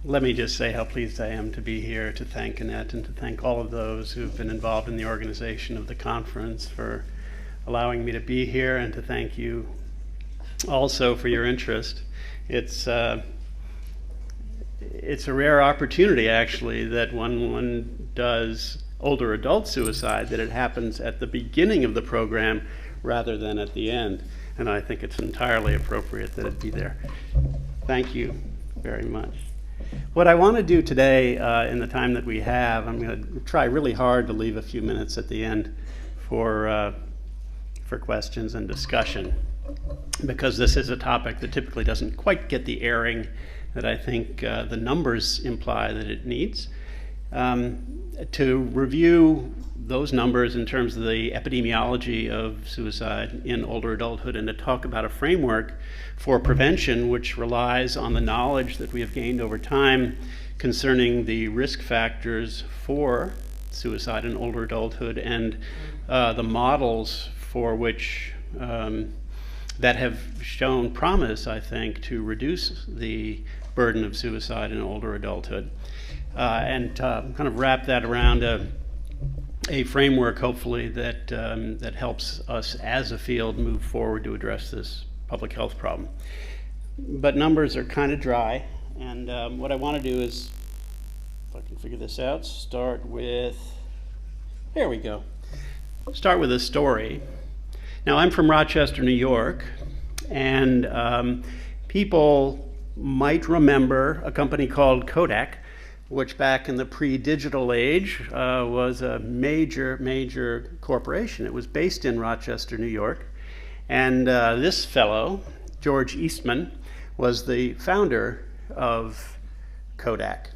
Let me just say how pleased I am to be here, to thank Annette and to thank all of those who've been involved in the organization of the conference for allowing me to be here, and to thank you also for your interest. It's a rare opportunity, actually, that when one does older adult suicide, that it happens at the beginning of the program rather than at the end. And I think it's entirely appropriate that it be there. Thank you very much. What I want to do today, in the time that we have, I'm going to try really hard to leave a few minutes at the end for questions and discussion, because this is a topic that typically doesn't quite get the airing that I think the numbers imply that it needs. To review those numbers in terms of the epidemiology of suicide in older adulthood, and to talk about a framework for prevention which relies on the knowledge that we have gained over time concerning the risk factors for suicide in older adulthood, and the models for which that have shown promise, I think, to reduce the burden of suicide in older adulthood, and kind of wrap that around a framework, hopefully, that helps us as a field move forward to address this public health problem. But numbers are kind of dry, and what I want to do is, if I can figure this out, start with, there we go. Start with a story. Now, I'm from Rochester, New York, and people might remember a company called Kodak, which back in the pre-digital age was a major corporation. It was based in Rochester, New York. And this fellow, George Eastman, was the founder of Kodak.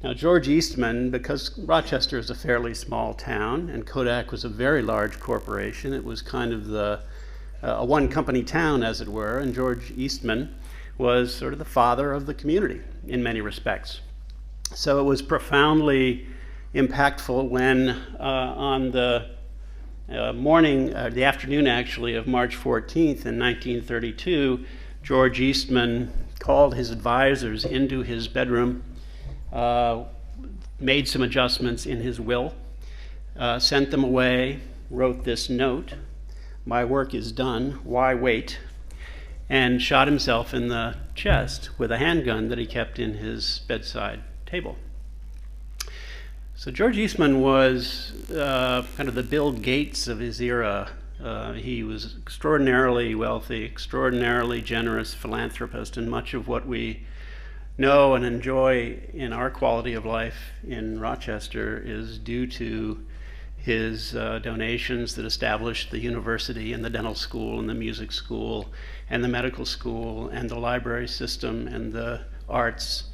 Now, George Eastman, because Rochester is a fairly small town and Kodak was a very large corporation, it was kind of a one-company town, as it were, and George Eastman was sort of the father of the community in many respects. So it was profoundly impactful when on the the afternoon actually of March 14th in 1932, George Eastman called his advisors into his bedroom, made some adjustments in his will, sent them away, wrote this note: "My work is done, why wait?" and shot himself in the chest with a handgun that he kept in his bedside table. So George Eastman was kind of the Bill Gates of his era. He was extraordinarily wealthy, extraordinarily generous philanthropist, and much of what we know and enjoy in our quality of life in Rochester is due to his donations that established the university and the dental school and the music school and the medical school and the library system and the arts.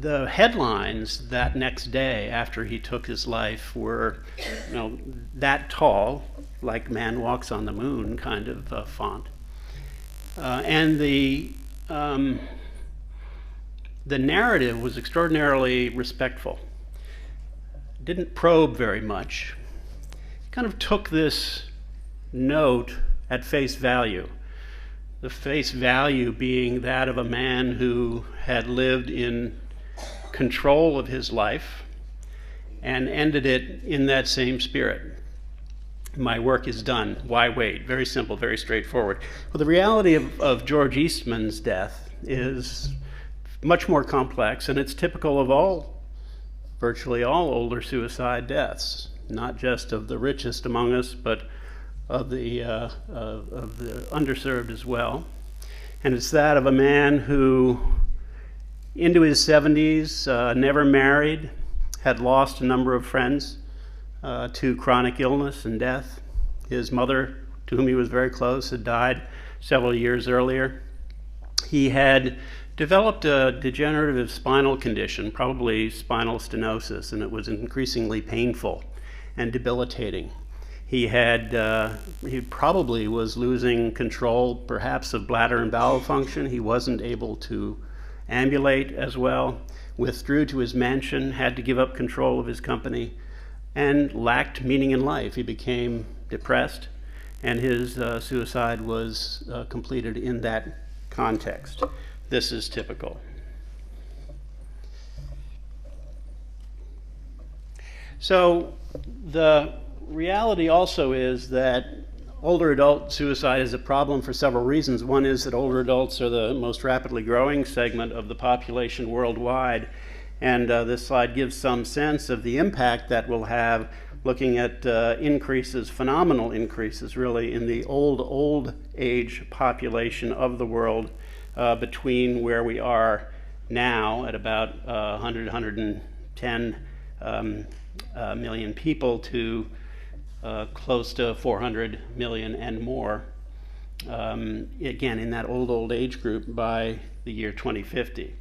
The headlines that next day after he took his life were, that tall, like "Man Walks on the Moon" kind of font. And the narrative was extraordinarily respectful. Didn't probe very much. Kind of took this note at face value. The face value being that of a man who had lived in control of his life and ended it in that same spirit. My work is done, why wait? Very simple, very straightforward. Well, the reality of George Eastman's death is much more complex, and it's typical of virtually all older suicide deaths, not just of the richest among us, but of the underserved as well. And it's that of a man who, into his 70s, never married, had lost a number of friends to chronic illness and death. His mother, to whom he was very close, had died several years earlier. He had developed a degenerative spinal condition, probably spinal stenosis, and it was increasingly painful and debilitating. He probably was losing control, perhaps, of bladder and bowel function. He wasn't able to ambulate as well, withdrew to his mansion, had to give up control of his company, and lacked meaning in life. He became depressed, and his suicide was completed in that context. This is typical. So the reality also is that older adult suicide is a problem for several reasons. One is that older adults are the most rapidly growing segment of the population worldwide, and this slide gives some sense of the impact that will have, looking at increases, phenomenal increases really, in the old age population of the world between where we are now at about 110 million people to close to 400 million and more, again, in that old age group by the year 2050.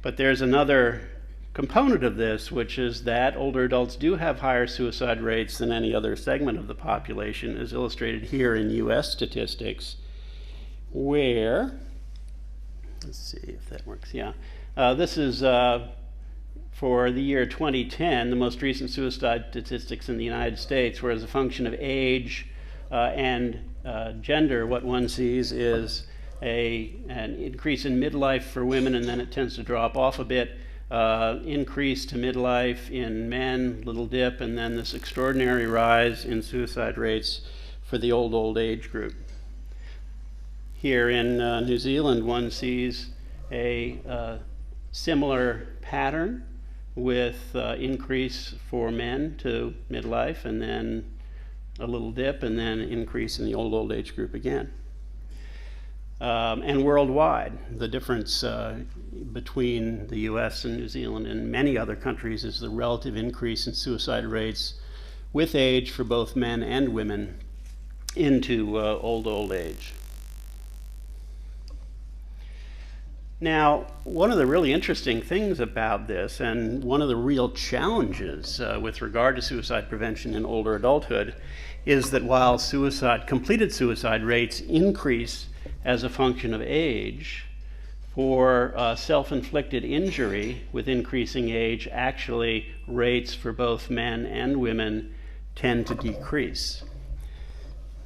But there's another component of this, which is that older adults do have higher suicide rates than any other segment of the population, as illustrated here in US statistics, where, let's see if that works, yeah. This is for the year 2010, the most recent suicide statistics in the United States, where as a function of age and gender, what one sees is an increase in midlife for women, and then it tends to drop off a bit, increase to midlife in men, little dip, and then this extraordinary rise in suicide rates for the old age group. Here in New Zealand, one sees a similar pattern with increase for men to midlife, and then a little dip, and then increase in the old age group again. And worldwide, the difference between the US and New Zealand and many other countries is the relative increase in suicide rates with age for both men and women into old age. Now, one of the really interesting things about this, and one of the real challenges with regard to suicide prevention in older adulthood, is that while completed suicide rates increase as a function of age, for self-inflicted injury with increasing age, actually rates for both men and women tend to decrease.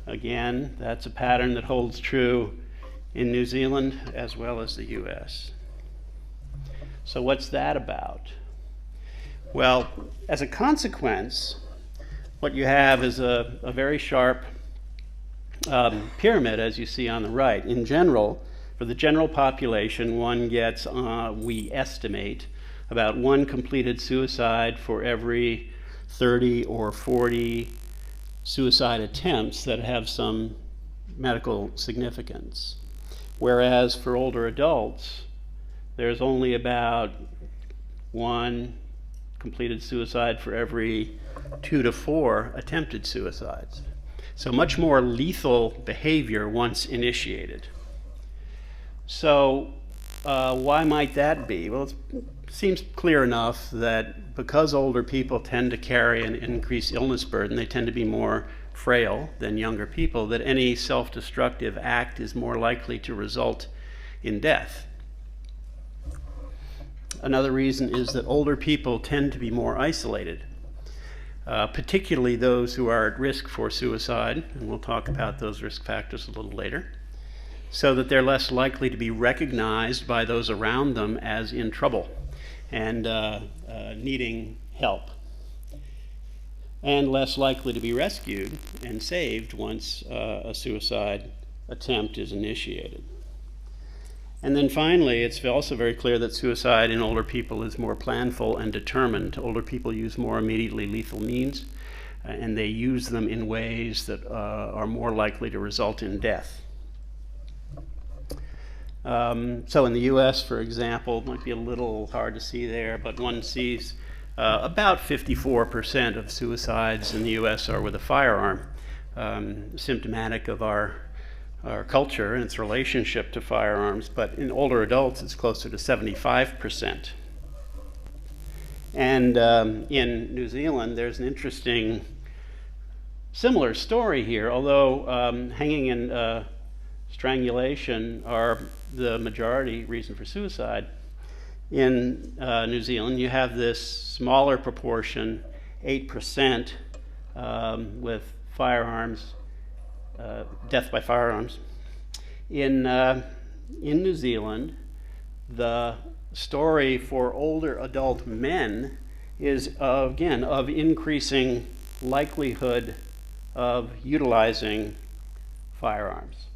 Again, that's a pattern that holds true in New Zealand as well as the US. So what's that about? Well, as a consequence, what you have is a very sharp pyramid, as you see on the right. In general, for the general population, one gets, we estimate, about one completed suicide for every 30 or 40 suicide attempts that have some medical significance. Whereas for older adults, there's only about one completed suicide for every 2 to 4 attempted suicides. So much more lethal behavior once initiated. So why might that be? Well, it seems clear enough that because older people tend to carry an increased illness burden, they tend to be more frail than younger people, that any self-destructive act is more likely to result in death. Another reason is that older people tend to be more isolated, particularly those who are at risk for suicide, and we'll talk about those risk factors a little later, so that they're less likely to be recognized by those around them as in trouble and needing help, and less likely to be rescued and saved once a suicide attempt is initiated. And then finally, it's also very clear that suicide in older people is more planful and determined. Older people use more immediately lethal means, and they use them in ways that are more likely to result in death. So in the US, for example, it might be a little hard to see there, but one sees about 54% of suicides in the US are with a firearm, symptomatic of our culture and its relationship to firearms, but in older adults it's closer to 75%. And in New Zealand there's an interesting similar story here, although hanging and strangulation are the majority reason for suicide. In New Zealand you have this smaller proportion, 8%, with firearms, death by firearms. In New Zealand, the story for older adult men is, again, of increasing likelihood of utilizing firearms.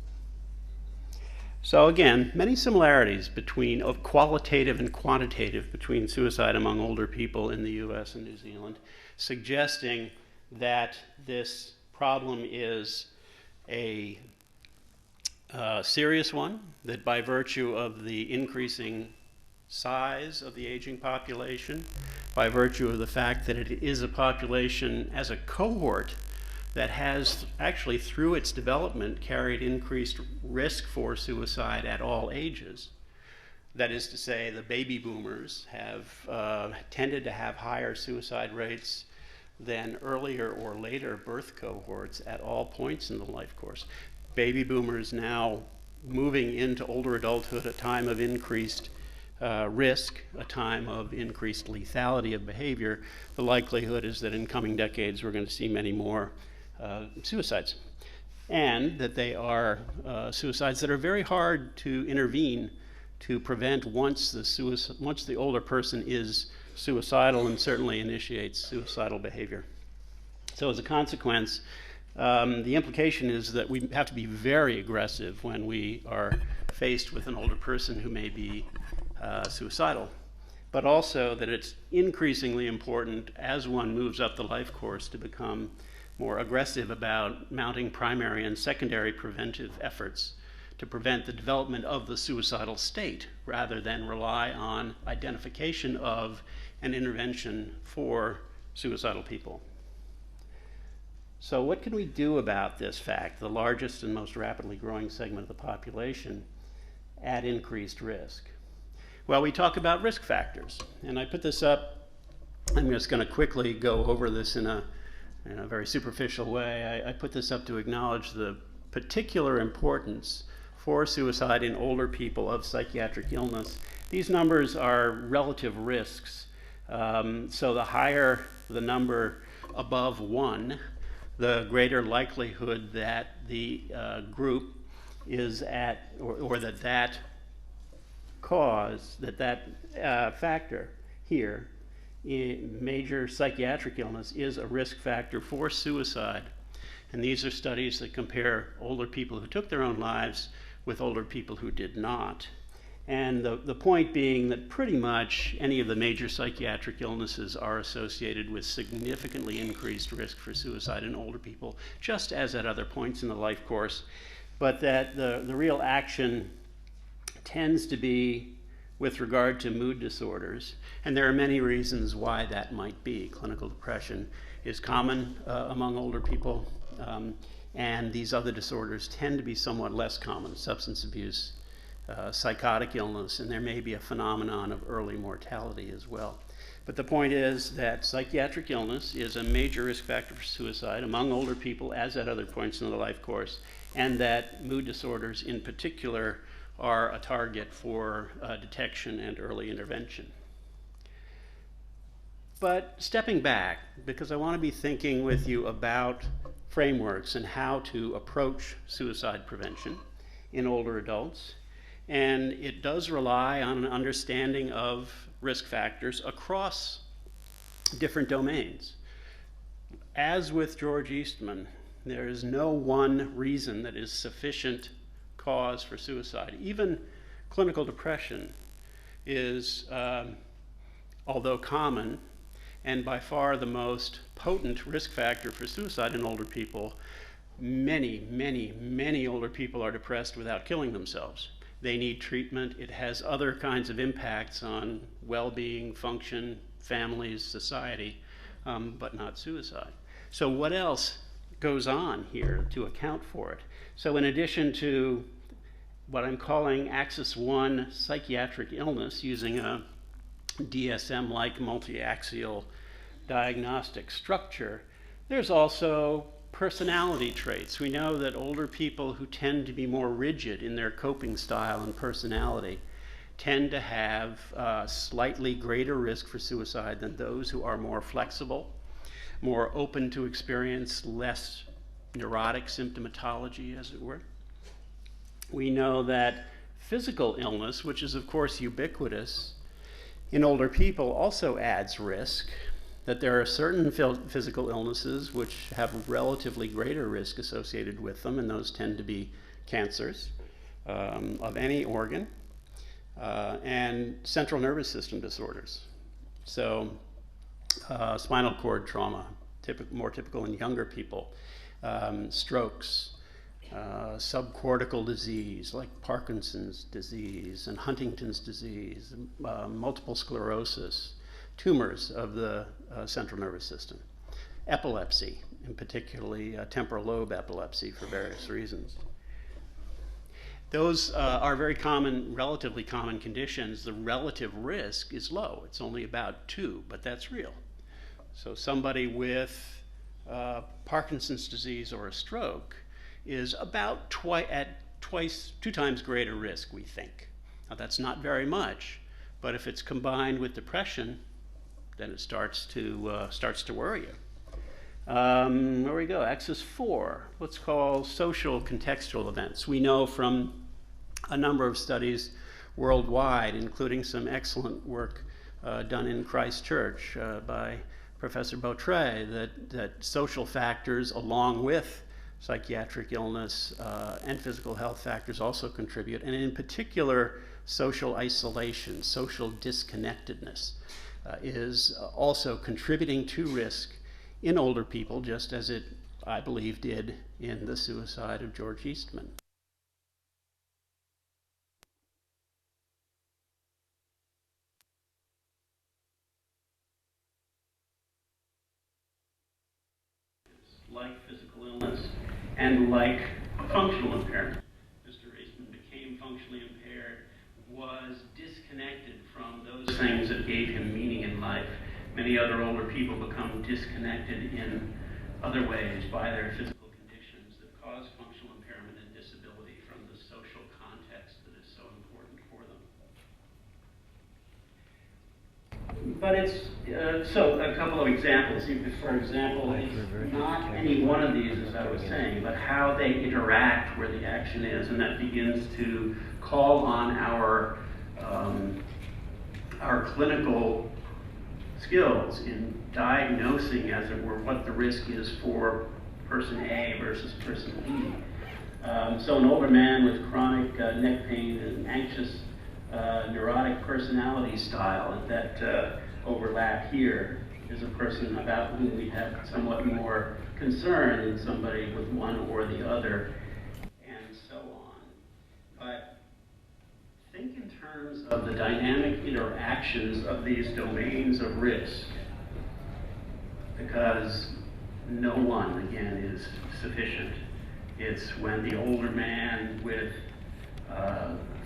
So again, many similarities between, of qualitative and quantitative, between suicide among older people in the US and New Zealand, suggesting that this problem is a serious one, that by virtue of the increasing size of the aging population, by virtue of the fact that it is a population as a cohort that has actually, through its development, carried increased risk for suicide at all ages. That is to say, the baby boomers have tended to have higher suicide rates than earlier or later birth cohorts at all points in the life course. Baby boomers now moving into older adulthood, a time of increased risk, a time of increased lethality of behavior. The likelihood is that in coming decades we're going to see many more suicides, and that they are suicides that are very hard to intervene to prevent once the older person is suicidal and certainly initiates suicidal behavior. So as a consequence, the implication is that we have to be very aggressive when we are faced with an older person who may be suicidal, but also that it's increasingly important as one moves up the life course to become more aggressive about mounting primary and secondary preventive efforts to prevent the development of the suicidal state, rather than rely on identification of an intervention for suicidal people. So what can we do about this fact, the largest and most rapidly growing segment of the population at increased risk? Well, we talk about risk factors, and I put this up. I'm just going to quickly go over this in a very superficial way. I put this up to acknowledge the particular importance for suicide in older people of psychiatric illness. These numbers are relative risks. So the higher the number above 1, the greater likelihood that the group is at, or that cause, that factor here, in major psychiatric illness, is a risk factor for suicide. And these are studies that compare older people who took their own lives with older people who did not. And the point being that pretty much any of the major psychiatric illnesses are associated with significantly increased risk for suicide in older people, just as at other points in the life course, but that the real action tends to be with regard to mood disorders. And there are many reasons why that might be. Clinical depression is common among older people, and these other disorders tend to be somewhat less common: substance abuse, psychotic illness, and there may be a phenomenon of early mortality as well. But the point is that psychiatric illness is a major risk factor for suicide among older people, as at other points in the life course, and that mood disorders in particular are a target for detection and early intervention. But stepping back, because I want to be thinking with you about frameworks and how to approach suicide prevention in older adults, and it does rely on an understanding of risk factors across different domains. As with George Eastman, there is no one reason that is sufficient cause for suicide. Even clinical depression is, although common, and by far the most potent risk factor for suicide in older people. Many older people are depressed without killing themselves. They need treatment. It has other kinds of impacts on well-being, function, families, society, but not suicide. So what else goes on here to account for it? So in addition to what I'm calling Axis 1 psychiatric illness, using a DSM-like multi-axial diagnostic structure, there's also personality traits. We know that older people who tend to be more rigid in their coping style and personality tend to have slightly greater risk for suicide than those who are more flexible, more open to experience less neurotic symptomatology, as it were. We know that physical illness, which is of course ubiquitous in older people, also adds risk. that there are certain physical illnesses which have relatively greater risk associated with them, and those tend to be cancers of any organ, and central nervous system disorders. So spinal cord trauma, more typical in younger people, strokes, subcortical disease like Parkinson's disease and Huntington's disease, multiple sclerosis, tumors of the central nervous system, epilepsy, and particularly temporal lobe epilepsy for various reasons. Those are very common, relatively common conditions. The relative risk is low. It's only about 2, but that's real. So somebody with Parkinson's disease or a stroke is about 2 times greater risk, we think. Now that's not very much, but if it's combined with depression, then it starts to worry you. There we go, axis 4, what's called social contextual events. We know from a number of studies worldwide, including some excellent work done in Christchurch by Professor Beautrais, that social factors along with psychiatric illness and physical health factors also contribute, and in particular social isolation, social disconnectedness is also contributing to risk in older people, just as it, I believe, did in the suicide of George Eastman. Like physical illness and like functional impairment. Mr. Eastman became functionally impaired, was disconnected from those things that gave him meaning in life. Many other older people become disconnected in other ways by their physical conditions that cause functional impairment and disability from the social context that is so important for them. But it's, so a couple of examples. For example, it's not any one of these, as I was saying, but how they interact where the action is, and that begins to call on our clinical skills in diagnosing, as it were, what the risk is for person A versus person B. So an older man with chronic neck pain and anxious neurotic personality style that overlap here is a person about whom we have somewhat more concern than somebody with one or the other, and so on. But think in terms of the dynamic interactions of these domains of risk, because no one, again, is sufficient. It's when the older man with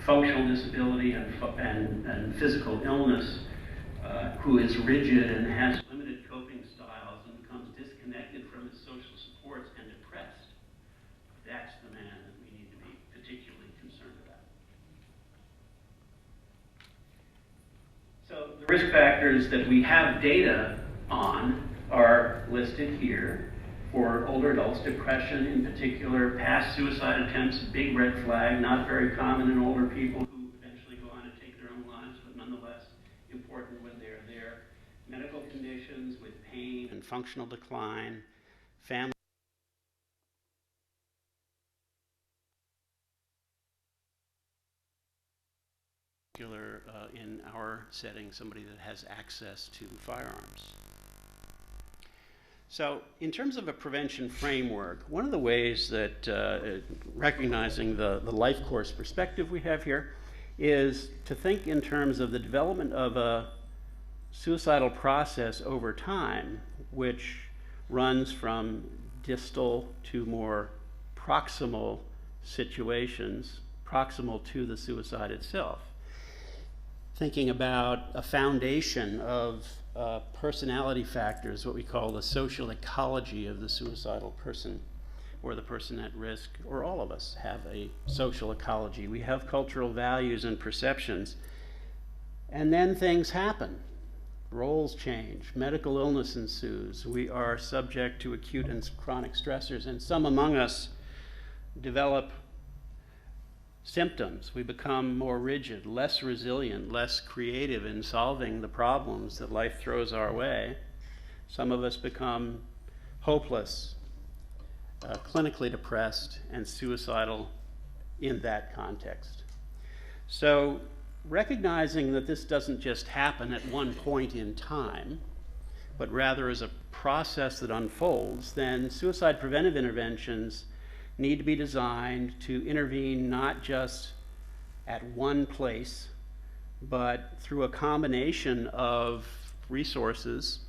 functional disability and physical illness who is rigid and has limited coping styles and becomes disconnected from his social supports and depressed. That's the man that we need to be particularly concerned about. So the risk factors that we have data on are listed here. For older adults, depression in particular, past suicide attempts, big red flag, not very common in older people who eventually go on to take their own lives, but nonetheless important when they're there. Medical conditions with pain and functional decline, family in our setting, somebody that has access to firearms. So in terms of a prevention framework, one of the ways that recognizing the life course perspective we have here is to think in terms of the development of a suicidal process over time, which runs from distal to more proximal situations, proximal to the suicide itself. Thinking about a foundation of personality factors, what we call the social ecology of the suicidal person, or the person at risk, or all of us have a social ecology. We have cultural values and perceptions, and then things happen. Roles change, medical illness ensues, we are subject to acute and chronic stressors, and some among us develop symptoms. We become more rigid, less resilient, less creative in solving the problems that life throws our way. Some of us become hopeless, clinically depressed, and suicidal in that context. So recognizing that this doesn't just happen at one point in time, but rather as a process that unfolds, then suicide preventive interventions need to be designed to intervene not just at one place, but through a combination of resources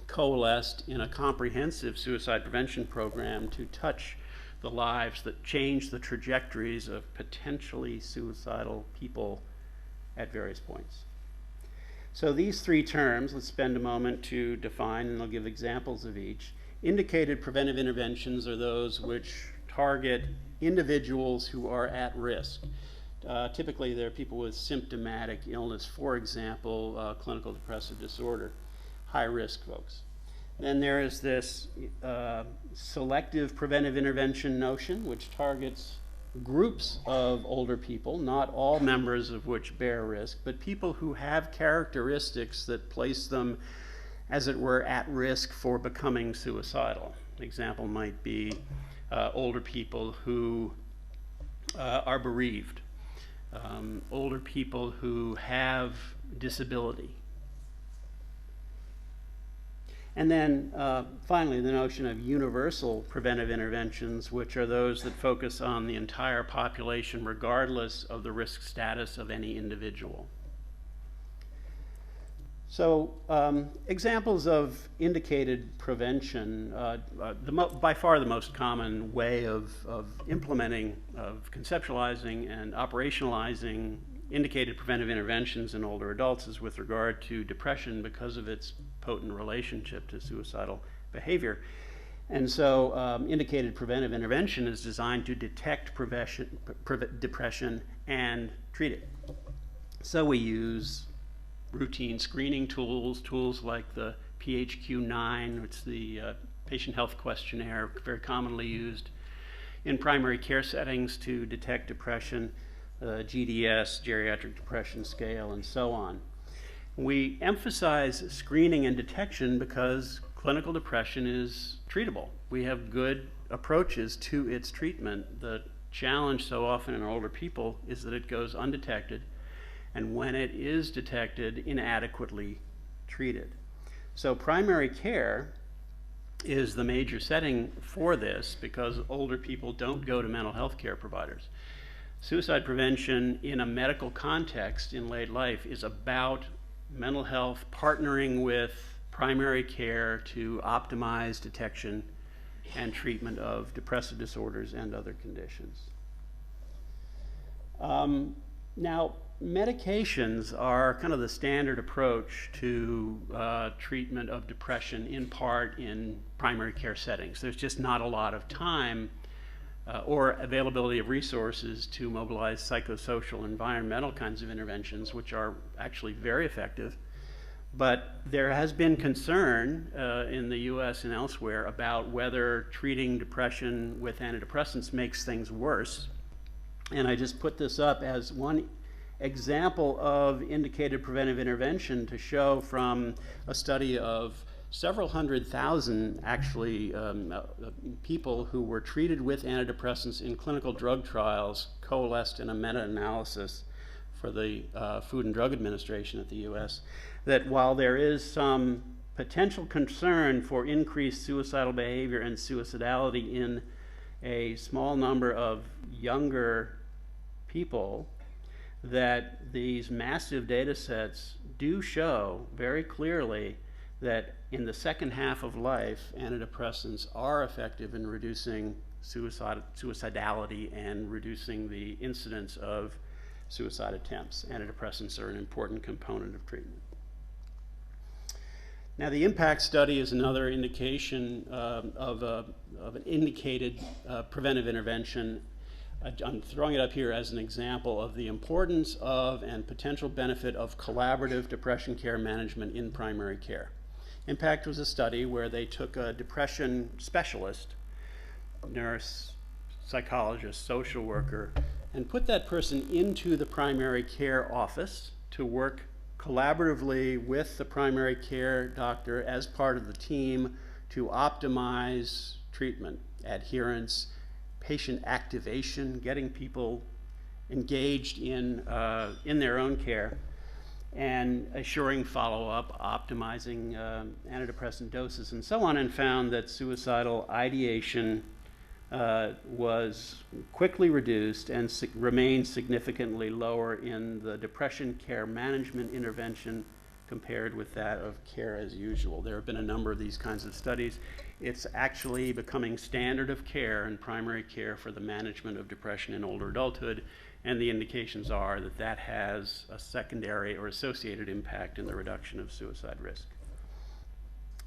coalesced in a comprehensive suicide prevention program to touch the lives that change the trajectories of potentially suicidal people at various points. So these three terms, let's spend a moment to define, and I'll give examples of each. Indicated preventive interventions are those which target individuals who are at risk. Typically, they're people with symptomatic illness, for example, clinical depressive disorder, high-risk folks. Then there is this selective preventive intervention notion, which targets groups of older people, not all members of which bear risk, but people who have characteristics that place them, as it were, at risk for becoming suicidal. An example might be older people who are bereaved, older people who have disability. And then finally, the notion of universal preventive interventions, which are those that focus on the entire population regardless of the risk status of any individual. So examples of indicated prevention, by far the most common way of implementing, of conceptualizing and operationalizing indicated preventive interventions in older adults is with regard to depression because of its potent relationship to suicidal behavior. And so indicated preventive intervention is designed to detect depression and treat it. So we use routine screening tools like the PHQ-9, which is the patient health questionnaire, very commonly used in primary care settings to detect depression, GDS, geriatric depression scale, and so on. We emphasize screening and detection because clinical depression is treatable. We have good approaches to its treatment. The challenge so often in older people is that it goes undetected, and when it is detected, inadequately treated. So primary care is the major setting for this because older people don't go to mental health care providers. Suicide prevention in a medical context in late life is about mental health partnering with primary care to optimize detection and treatment of depressive disorders and other conditions. Now, medications are kind of the standard approach to treatment of depression, in part in primary care settings. There's just not a lot of time or availability of resources to mobilize psychosocial, environmental kinds of interventions, which are actually very effective. But there has been concern in the US and elsewhere about whether treating depression with antidepressants makes things worse. And I just put this up as one example of indicated preventive intervention to show from a study of several hundred thousand, actually, people who were treated with antidepressants in clinical drug trials coalesced in a meta-analysis for the Food and Drug Administration at the US, that while there is some potential concern for increased suicidal behavior and suicidality in a small number of younger people, that these massive data sets do show very clearly that in the second half of life, antidepressants are effective in reducing suicidality and reducing the incidence of suicide attempts. Antidepressants are an important component of treatment. Now, the impact study is another indication of an indicated preventive intervention. I'm throwing it up here as an example of the importance of and potential benefit of collaborative depression care management in primary care. Impact was a study where they took a depression specialist, nurse, psychologist, social worker, and put that person into the primary care office to work collaboratively with the primary care doctor as part of the team to optimize treatment, adherence, patient activation, getting people engaged in their own care, and assuring follow-up, optimizing antidepressant doses, and so on, and found that suicidal ideation was quickly reduced and remained significantly lower in the depression care management intervention compared with that of care as usual. There have been a number of these kinds of studies. It's actually becoming standard of care in primary care for the management of depression in older adulthood, and the indications are that that has a secondary or associated impact in the reduction of suicide risk.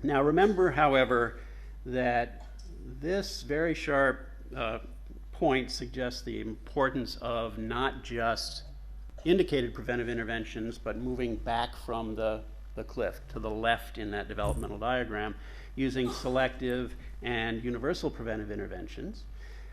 Now remember, however, that this very sharp point suggests the importance of not just indicated preventive interventions, but moving back from the cliff to the left in that developmental diagram, using selective and universal preventive interventions.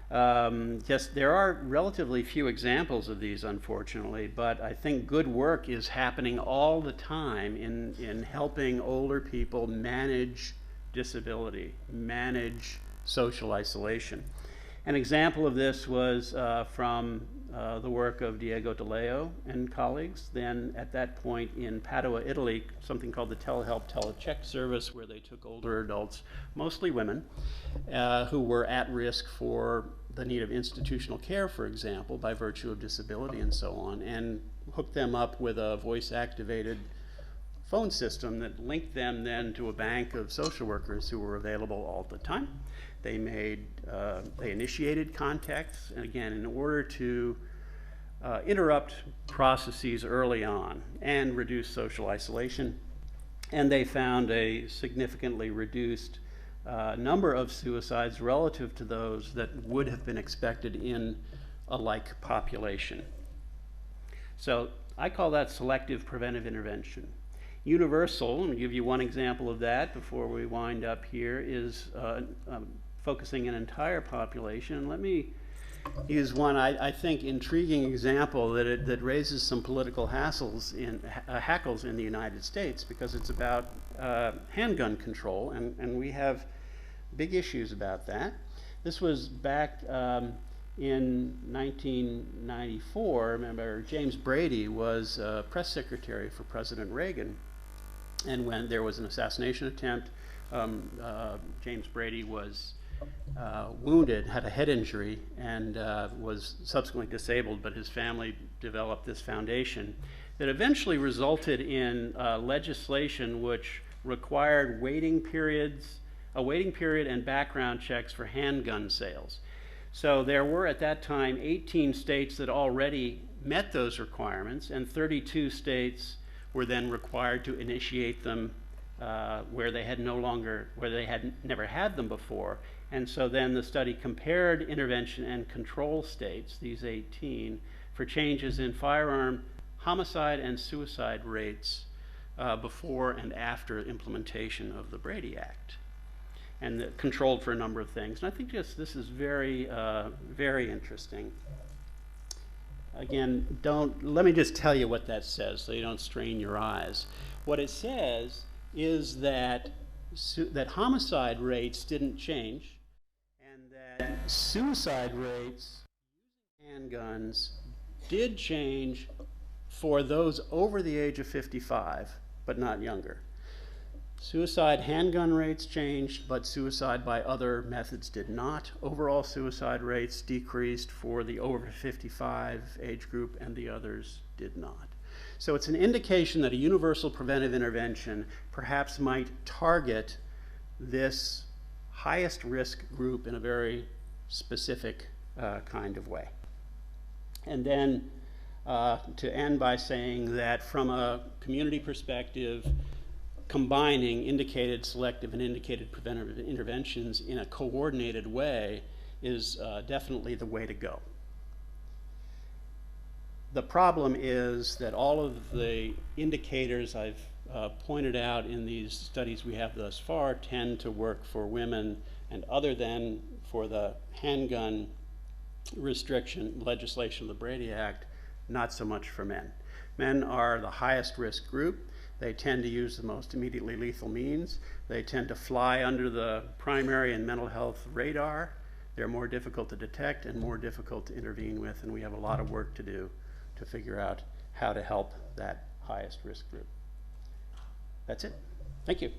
Yes, there are relatively few examples of these, unfortunately, but I think good work is happening all the time in helping older people manage disability, manage social isolation. An example of this was from the work of Diego De Leo and colleagues, then at that point in Padua, Italy, something called the Telehelp Telecheck service, where they took older adults, mostly women, who were at risk for the need of institutional care, for example, by virtue of disability and so on, and hooked them up with a voice-activated phone system that linked them then to a bank of social workers who were available all the time. They initiated contacts, and again, in order to interrupt processes early on and reduce social isolation. And they found a significantly reduced number of suicides relative to those that would have been expected in a like population. So I call that selective preventive intervention. Universal, and I'll give you one example of that before we wind up here, is focusing an entire population. And let me use one, I think, intriguing example that raises some political hackles in the United States, because it's about handgun control, and we have big issues about that. This was back in 1994. Remember, James Brady was press secretary for President Reagan, and when there was an assassination attempt, James Brady was wounded, had a head injury, and was subsequently disabled, but his family developed this foundation that eventually resulted in legislation which required a waiting period and background checks for handgun sales. So there were at that time 18 states that already met those requirements, and 32 states were then required to initiate them where they had never had them before. And so then the study compared intervention and control states, these 18, for changes in firearm homicide and suicide rates before and after implementation of the Brady Act, and controlled for a number of things. And I think this is very, very interesting. Again, let me just tell you what that says so you don't strain your eyes. What it says is that homicide rates didn't change, and that suicide rates using handguns did change for those over the age of 55, but not younger. Suicide handgun rates changed, but suicide by other methods did not. Overall suicide rates decreased for the over 55 age group, and the others did not. So it's an indication that a universal preventive intervention perhaps might target this highest risk group in a very specific kind of way. And then to end by saying that from a community perspective, combining indicated selective and indicated preventive interventions in a coordinated way is definitely the way to go. The problem is that all of the indicators I've pointed out in these studies we have thus far tend to work for women, and other than for the handgun restriction legislation of the Brady Act, not so much for men. Men are the highest risk group. They tend to use the most immediately lethal means. They tend to fly under the primary and mental health radar. They're more difficult to detect and more difficult to intervene with, and we have a lot of work to do to figure out how to help that highest risk group. That's it. Thank you.